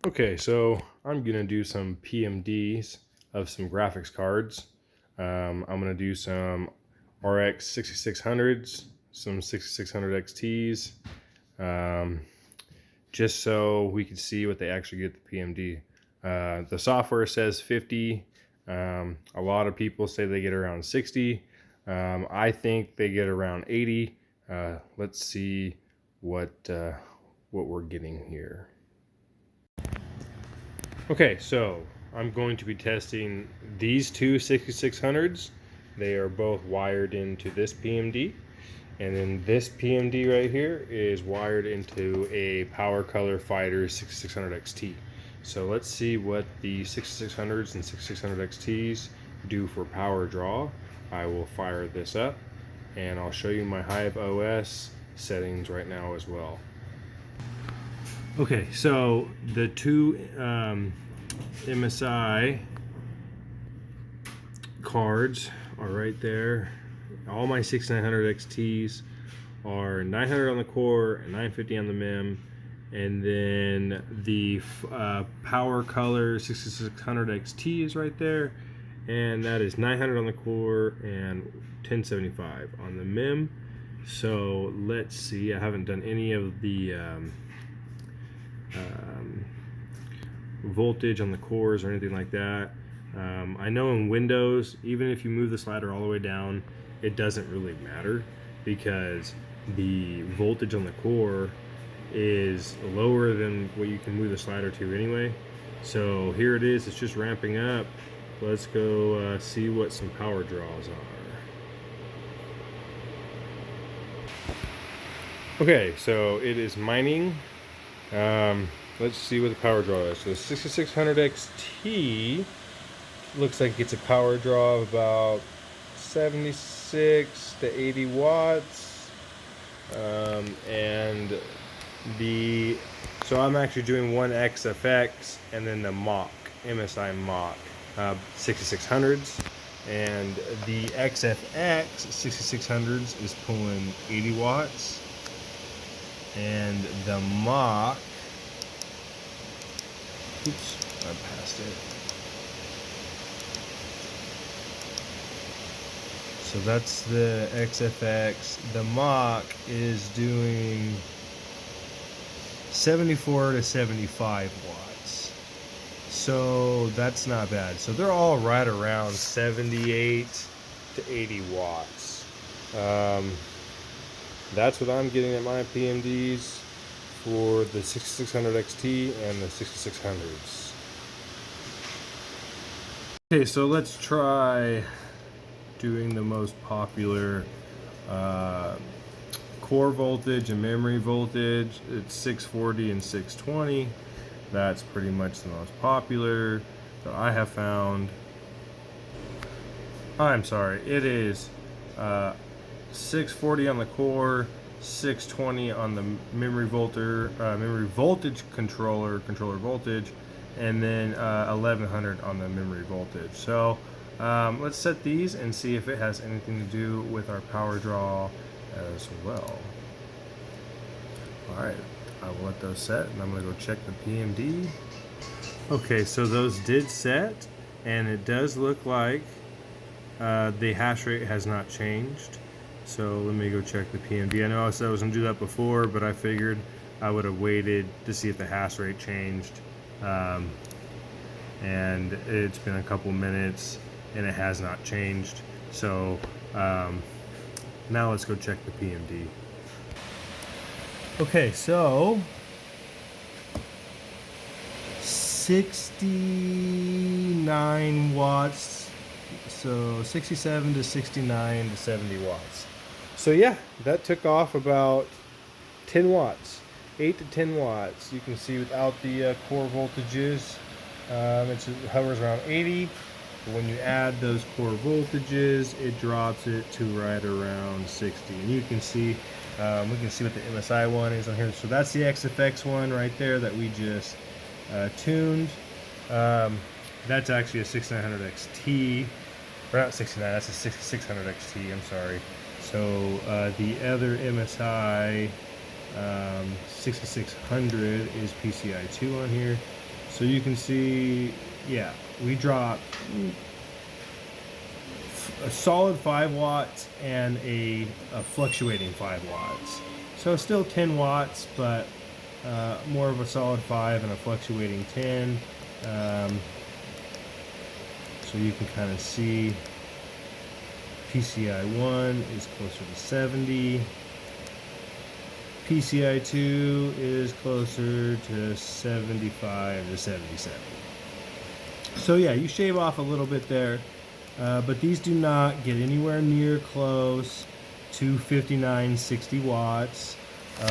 Okay, so I'm gonna do some PMDs of some graphics cards. I'm gonna do some RX 6600s, some 6600 XTs, just so we can see what they actually get the PMD. The software says 50. A lot of people say they get around 60. I think they get around 80. Let's see what we're getting here. Okay, so I'm going to be testing these two 6600s. They are both wired into this PMD, and then this PMD right here is wired into a Power Color Fighter 6600 XT. So let's see what the 6600s and 6600 XTs do for power draw. I will fire this up, and I'll show you my Hive OS settings right now as well. Okay, so the two MSI cards are right there. All my 6900 XTs are 900 on the core and 950 on the MIM, and then the Power Color 6600 XT is right there, and that is 900 on the core and 1075 on the MIM. So let's see, I haven't done any of the voltage on the cores or anything like that. I know in Windows, even if you move the slider all the way down, it doesn't really matter because the voltage on the core is lower than what you can move the slider to anyway. So here it is, it's just ramping up. Let's go see what some power draws are. Okay, so it is mining. Let's see what the power draw is. So the 6600 XT looks like it gets a power draw of about 76 to 80 watts. And so I'm actually doing one XFX and then the MSI Mach 6600s. And the XFX 6600s is pulling 80 watts. And the Mach, oops, I passed it. So that's the XFX. The Mach is doing 74 to 75 watts. So that's not bad. So they're all right around 78 to 80 watts. That's what I'm getting at my PMDs for the 6600 XT and the 6600s. Okay, so let's try doing the most popular core voltage and memory voltage. It's 640 and 620. That's pretty much the most popular that I have found. I'm sorry, it is 640 on the core, 620 on the memory voltage controller voltage, and then 1100 on the memory voltage. So let's set these and see if it has anything to do with our power draw as well. All right, I will let those set, and I'm gonna go check the PMD. Okay, so those did set, and it does look like the hash rate has not changed. So let me go check the PMD. I know I said I was going to do that before, but I figured I would have waited to see if the hash rate changed. And it's been a couple minutes and it has not changed. So now let's go check the PMD. Okay, so 69 watts. So 67 to 69 to 70 watts. So yeah, that took off about 10 watts, 8 to 10 watts. You can see without the core voltages, it hovers around 80. But when you add those core voltages, it drops it to right around 60. And you can see, we can see what the MSI one is on here. So that's the XFX one right there that we just tuned. That's actually a 6900 XT. Or not 69, that's a 6600 XT, I'm sorry. So the other MSI 6600 is PCI 2 on here. So you can see, yeah, we dropped a solid 5 watts and a fluctuating 5 watts. So still 10 watts, but more of a solid 5 and a fluctuating 10. So you can kind of see PCI 1 is closer to 70. PCI 2 is closer to 75 to 77. So yeah, you shave off a little bit there, but these do not get anywhere near close to 59, 60 watts,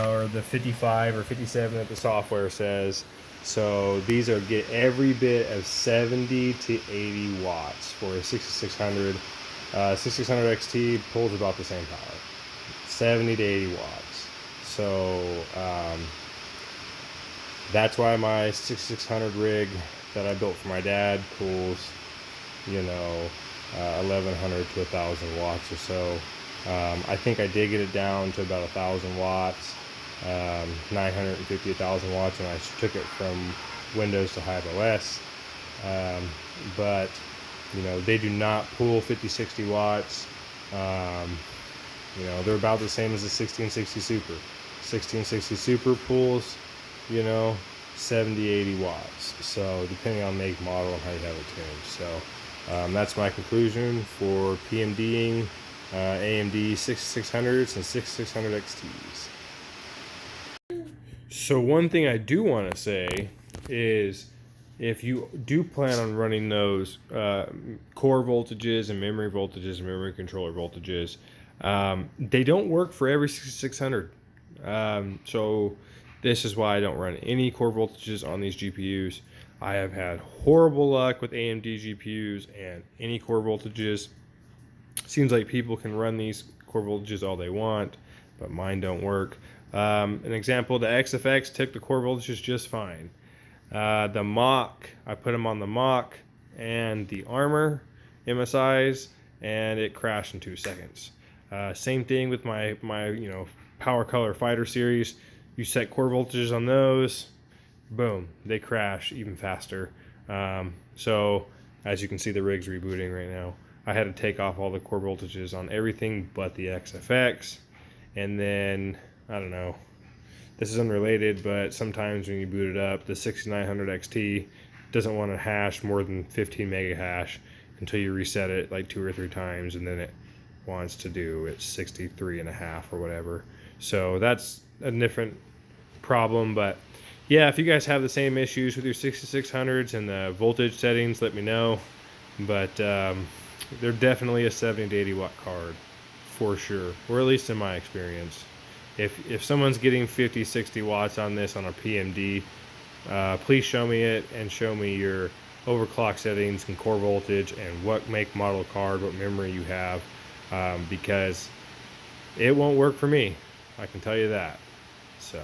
or the 55 or 57 that the software says. So these are get every bit of 70 to 80 watts for a 6600. 6600 XT pulls about the same power, 70 to 80 watts. So that's why my 6600 rig that I built for my dad pulls, you know, 1100 to 1000 watts or so. I think I did get it down to about 1000 watts, 950, 1000 watts, and I took it from Windows to Hive OS. But you know, they do not pull 50, 60 watts. You know, they're about the same as the 1660 Super. 1660 Super pulls, you know, 70, 80 watts. So depending on make, model, and how you have it tuned. So that's my conclusion for PMDing AMD 6600s and 6600 XTs. So one thing I do want to say is, if you do plan on running those core voltages and memory voltages and memory controller voltages, they don't work for every 6600. So this is why I don't run any core voltages on these GPUs. I have had horrible luck with AMD GPUs and any core voltages. Seems like people can run these core voltages all they want, but mine don't work. An example, the XFX took the core voltages just fine. The Mach, I put them on the Mach and the Armor MSIs, and it crashed in 2 seconds. Same thing with my Power Color Fighter series. You set core voltages on those, boom, they crash even faster. So as you can see, the rig's rebooting right now. I had to take off all the core voltages on everything but the XFX, and then I don't know. This is unrelated, but sometimes when you boot it up, the 6900 XT doesn't want to hash more than 15 mega hash until you reset it like 2 or 3 times, and then it wants to do its 63.5 or whatever. So that's a different problem. But yeah, if you guys have the same issues with your 6600s and the voltage settings, let me know. But they're definitely a 70 to 80 watt card for sure, or at least in my experience. If someone's getting 50, 60 watts on this on a PMD, please show me it and show me your overclock settings and core voltage and what make, model card, what memory you have, because it won't work for me. I can tell you that. So